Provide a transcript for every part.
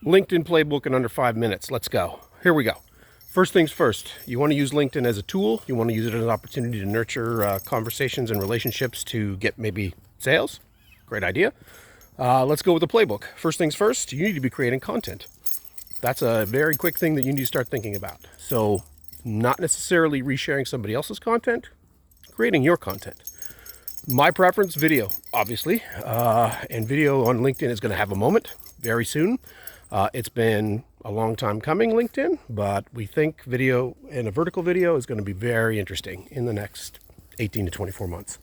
LinkedIn playbook in under 5 minutes. Let's go. Here we go. First things first, you want to use LinkedIn as a tool. You want to use it as an opportunity to nurture conversations and relationships to get maybe sales. Great idea. Let's go with the playbook. First things first, you need to be creating content. That's a very quick thing that you need to start thinking about. So not necessarily resharing somebody else's content, creating your content. My preference, video, obviously. And video on LinkedIn is going to have a moment very soon. It's been a long time coming, LinkedIn, but we think video and a vertical video is going to be very interesting in the next 18 to 24 months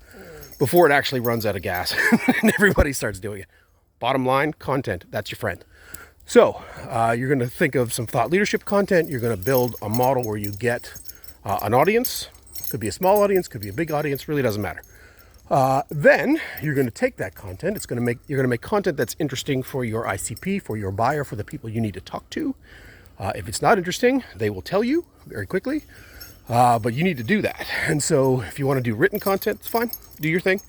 before it actually runs out of gas and everybody starts doing it. Bottom line, content, that's your friend. So you're going to think of some thought leadership content. You're going to build a model where you get an audience. Could be a small audience, could be a big audience, really doesn't matter. Then you're going to take that content. You're going to make content that's interesting for your ICP, for your buyer, for the people you need to talk to. If it's not interesting, they will tell you very quickly. But you need to do that. And so if you want to do written content, it's fine. Do your thing.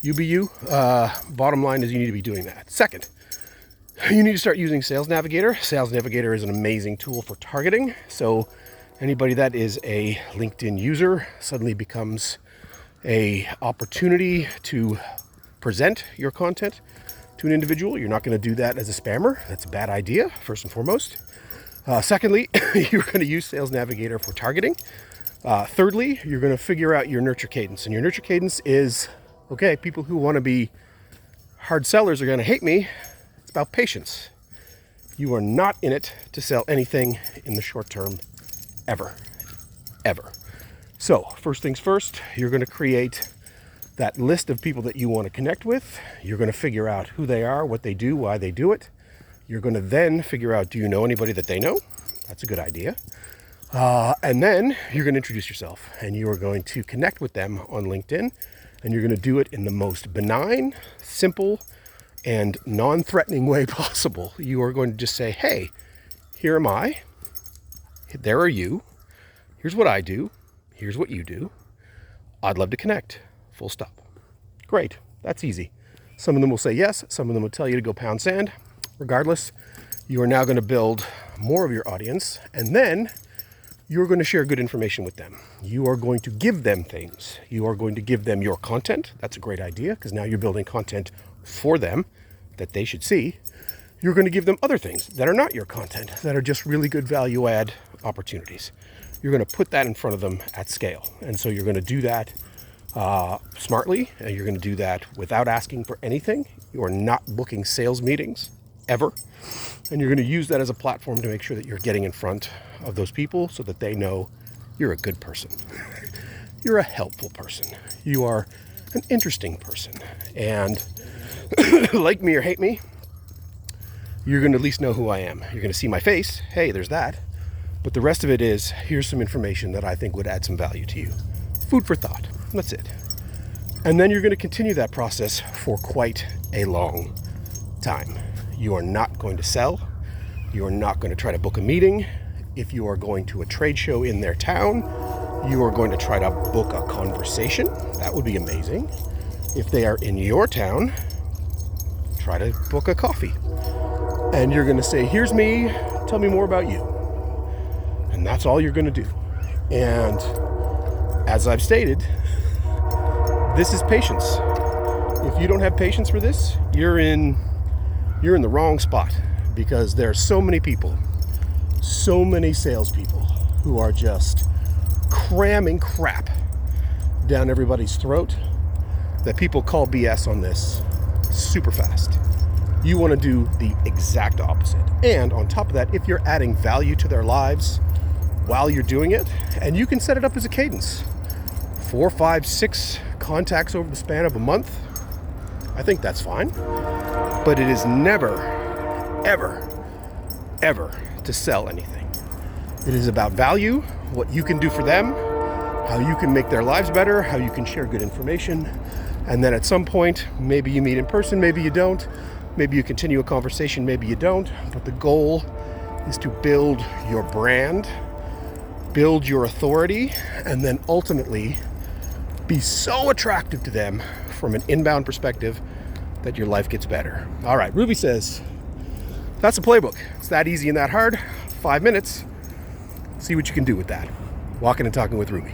You be you. Bottom line is you need to be doing that. Second, you need to start using Sales Navigator. Sales Navigator is an amazing tool for targeting. So anybody that is a LinkedIn user suddenly becomes a opportunity to present your content to an individual. You're not going to do that as a spammer. That's a bad idea, first and foremost. Secondly, you're going to use Sales Navigator for targeting. Thirdly, you're going to figure out your nurture cadence. And your nurture cadence is, okay, people who want to be hard sellers are going to hate me. It's about patience. You are not in it to sell anything in the short term, ever. So first things first, you're going to create that list of people that you want to connect with. You're going to figure out who they are, what they do, why they do it. You're going to then figure out, do you know anybody that they know? That's a good idea. And then you're going to introduce yourself and you are going to connect with them on LinkedIn, and you're going to do it in the most benign, simple, and non-threatening way possible. You are going to just say, hey, here am I. There are you. Here's what I do. Here's what you do. I'd love to connect. Full stop. Great. That's easy. Some of them will say yes. Some of them will tell you to go pound sand. Regardless, you are now going to build more of your audience, and then you're going to share good information with them. You are going to give them things. You are going to give them your content. That's a great idea, because now you're building content for them that they should see. You're going to give them other things that are not your content, that are just really good value add opportunities. You're going to put that in front of them at scale. And so you're going to do that smartly, and you're going to do that without asking for anything. You are not booking sales meetings ever. And you're going to use that as a platform to make sure that you're getting in front of those people so that they know you're a good person. You're a helpful person. You are an interesting person. And like me or hate me, you're going to at least know who I am. You're going to see my face. Hey, there's that. But the rest of it is, here's some information that I think would add some value to you. Food for thought. That's it. And then you're going to continue that process for quite a long time. You are not going to sell. You are not going to try to book a meeting. If you are going to a trade show in their town, you are going to try to book a conversation. That would be amazing. If they are in your town, try to book a coffee. And you're going to say, here's me, tell me more about you. And that's all you're going to do. And as I've stated, this is patience. If you don't have patience for this, you're in the wrong spot, because there are so many people, so many salespeople who are just cramming crap down everybody's throat that people call BS on this super fast. You want to do the exact opposite. And on top of that, if you're adding value to their lives while you're doing it, and you can set it up as a cadence, 4, 5, 6 contacts over the span of a month, I think that's fine. But it is never, ever to sell anything. It is about value, what you can do for them, how you can make their lives better, how you can share good information. And then at some point, maybe you meet in person, maybe you don't. Maybe you continue a conversation, maybe you don't. But the goal is to build your brand, build your authority, and then ultimately be so attractive to them from an inbound perspective that your life gets better. All right, Ruby says, That's a playbook. It's that easy and that hard. 5 minutes. See what you can do with that. Walking and Talking with Ruby.